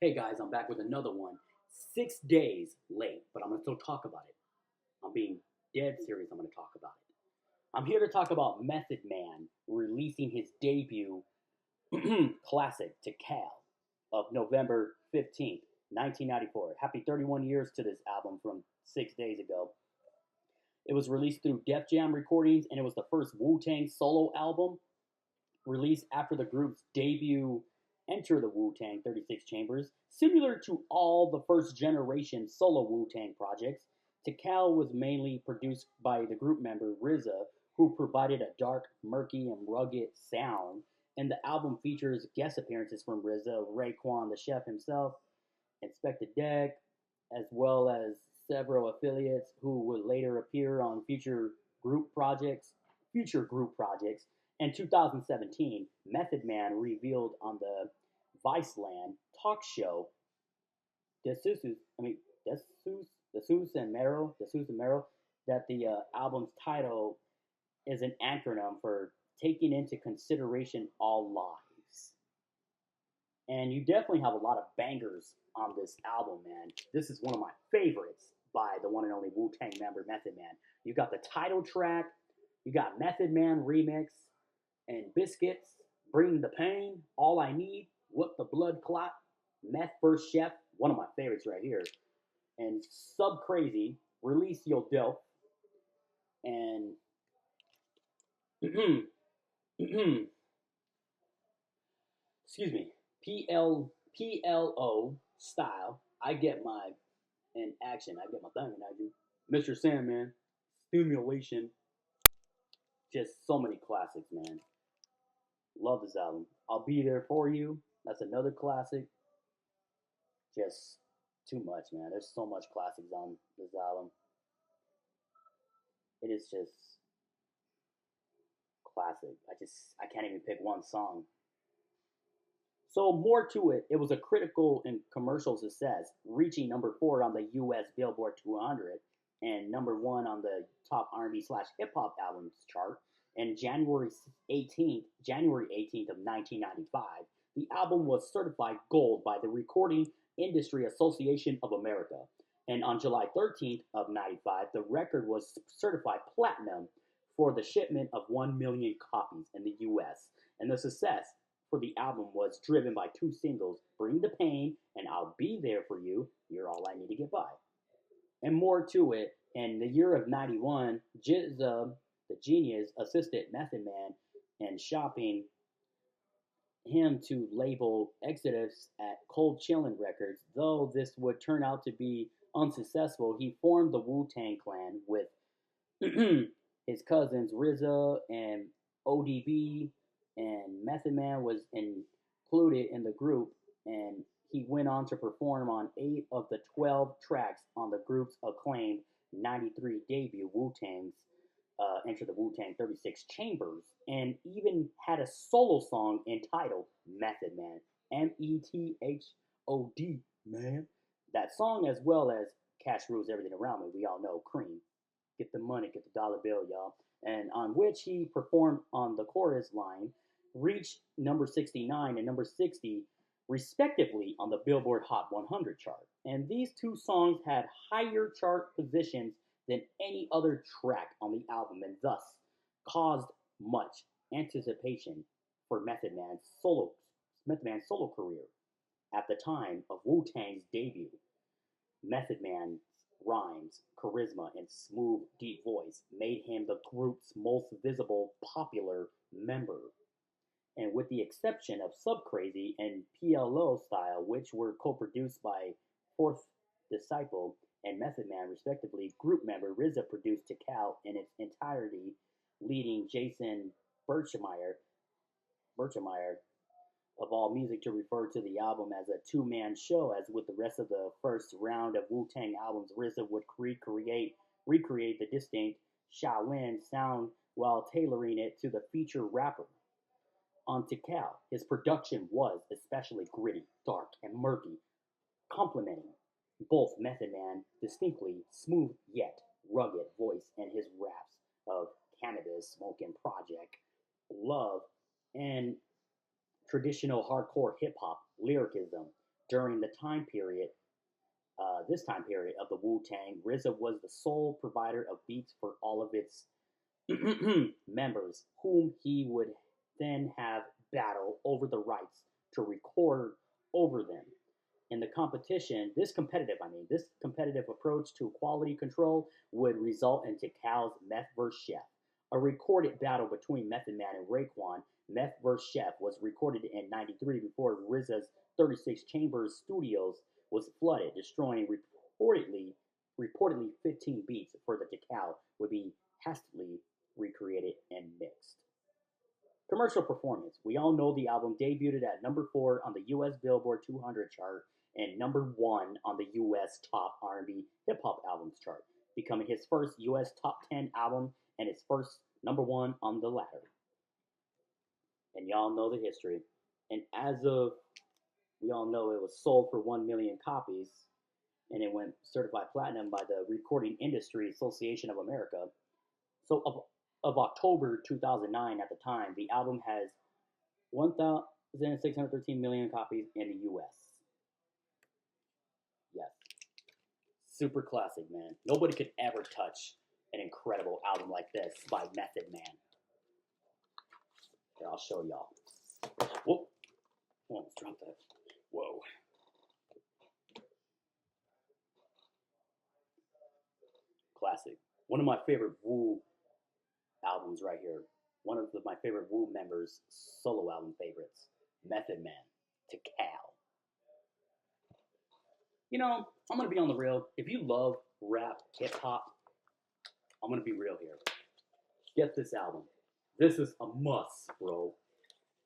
Hey guys, I'm back with another one. 6 days late, but I'm gonna still talk about it. I'm being dead serious. I'm gonna talk about it. I'm here to talk about Method Man releasing his debut classic Tical of November 15th, 1994. Happy 31 years to this album from 6 days ago. It was released through Def Jam Recordings, and it was the first Wu Tang solo album released after the group's debut Enter the Wu Tang 36 Chambers. Similar to all the first generation solo Wu Tang projects, Tical was mainly produced by the group member RZA, who provided a dark, murky, and rugged sound. And the album features guest appearances from RZA, Raekwon the Chef himself, Inspector Deck, as well as several affiliates who would later appear on group projects. Future group projects. In 2017, Method Man revealed on the Viceland talk show Desus, I mean Desus and Mero, that the album's title is an acronym for taking into consideration all lives. And you definitely have a lot of bangers on this album, man. This is one of my favorites by the one and only Wu Tang member Method Man. You got the title track, you got Method Man remix, and Biscuits, Bring the Pain, All I Need, What the Blood Clot, Meth Vs Chef, one of my favorites right here, and Sub Crazy, Release Yo Delf, and excuse me, P.L.O. style. I get my in action. I get my thing in action. Mr. Sandman, Stimulation, just so many classics, man. Love this album. I'll Be There For You. That's another classic. Just too much, man. There's so much classics on this album. It is just classic. I can't even pick one song. So more to it, it was a critical and commercial success, reaching number 4 on the US Billboard 200 and number 1 on the top R&B slash hip hop albums chart. And January 18th of 1995, the album was certified gold by the Recording Industry Association of America. And on July 13th of 95, the record was certified platinum for the shipment of 1 million copies in the US. And the success for the album was driven by 2 singles, Bring the Pain and I'll Be There For You, You're All I Need to Get By. And more to it, in the year of 91, Jizza, the genius, assisted Method Man in shopping him to label Exodus at Cold Chillin' Records. Though this would turn out to be unsuccessful, he formed the Wu-Tang Clan with his cousins RZA and ODB, and Method Man was included in the group, and he went on to perform on 8 of the 12 tracks on the group's acclaimed 93 debut Wu-Tang's Enter the Wu-Tang 36 Chambers, and even had a solo song entitled Method Man, Method, man. That song, as well as Cash Rules Everything Around Me, we all know, Cream. Get the money, get the dollar bill, y'all. And on which he performed on the chorus line, reached number 69 and number 60, respectively, on the Billboard Hot 100 chart. And these 2 songs had higher chart positions than any other track on the album, and thus caused much anticipation for Method Man's solo career. At the time of Wu-Tang's debut, Method Man's rhymes, charisma, and smooth, deep voice made him the group's most visible, popular member. And with the exception of Sub Crazy and P.L.O. Style, which were co-produced by Fourth Disciple and Method Man, respectively, group member RZA produced Tical in its entirety, leading Jason Birchmeyer of All Music to refer to the album as a two-man show. As with the rest of the first round of Wu-Tang albums, RZA would recreate the distinct Shaolin sound while tailoring it to the feature rapper. On Tical, his production was especially gritty, dark, and murky, complementing both Method Man distinctly smooth yet rugged voice and his raps of Cannabis, Smoking Project, Love, and traditional hardcore hip hop lyricism. During the time period, this time period of the Wu-Tang, RZA was the sole provider of beats for all of its members, whom he would then have battle over the rights to record over them. In the competition, this competitive approach to quality control would result in Tical's Meth Vs Chef, a recorded battle between Method Man and Raekwon. Meth Vs Chef was recorded in '93 before RZA's 36 Chambers Studios was flooded, destroying reportedly 15 beats for the Tical would be hastily recreated and mixed. Commercial performance. We all know the album debuted at number 4 on the US Billboard 200 chart and number 1 on the US Top R&B Hip Hop Albums chart, becoming his first US Top 10 album and his first number 1 on the latter. And y'all know the history. And as of, we all know, it was sold for 1 million copies, and it went certified platinum by the Recording Industry Association of America. So of October 2009 at the time, the album has 1,613 million copies in the US. Yes. Super classic, man. Nobody could ever touch an incredible album like this by Method Man. Here, I'll show y'all. Whoa. Almost dropped that. Whoa. Classic. One of my favorite Wu albums right here. One of my favorite Wu members' solo album favorites. Method Man. Tical. You know, I'm going to be on the real. If you love rap, hip-hop, I'm going to be real here. Get this album. This is a must, bro.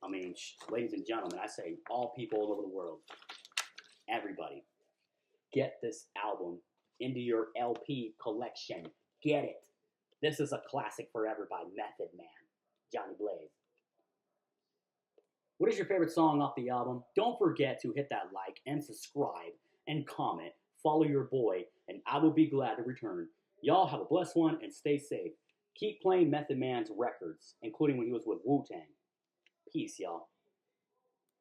I mean, ladies and gentlemen, I say all people all over the world. Everybody. Get this album into your LP collection. Get it. This is a classic forever by Method Man. Johnny Blaze. What is your favorite song off the album? Don't forget to hit that like and subscribe and comment. Follow your boy, and I will be glad to return. Y'all have a blessed one and stay safe. Keep playing Method Man's records, including when he was with Wu-Tang. Peace, y'all.